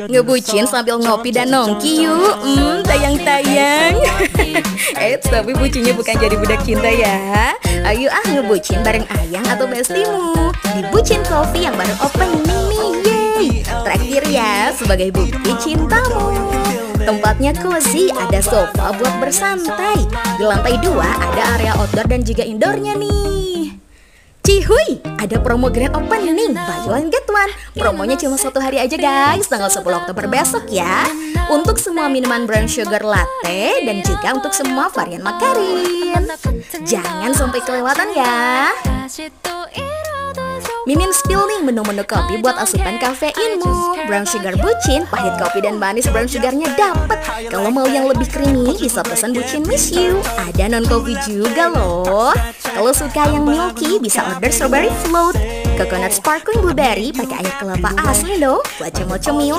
Ngebucin sambil ngopi dan nongki yuk. Tayang-tayang. Tapi bucinnya bukan jadi budak cinta ya. Ayo ngebucin bareng Ayang atau bestimu di Bucin Coffee yang baru opening nih. Yeay. Traktir ya sebagai bukti cintamu. Tempatnya cozy, ada sofa buat bersantai. Di lantai 2 ada area outdoor dan juga indoornya nih. Cihuy, ada promo grand opening, buy one get one. Promonya cuma 1 hari aja guys, tanggal 10 Oktober besok ya. Untuk semua minuman brown sugar latte dan juga untuk semua varian makarin. Jangan sampai kelewatan ya. Mimin spill nih menu-menu kopi buat asupan kafeinmu. Brown sugar bucin, pahit kopi dan manis brown sugarnya dapet. Kalau mau yang lebih creamy bisa pesan bucin miss you. Ada non coffee juga loh. Kalau suka yang milky bisa order strawberry float. Coconut sparkling blueberry pakai air kelapa asli loh. Buat cemil-cemil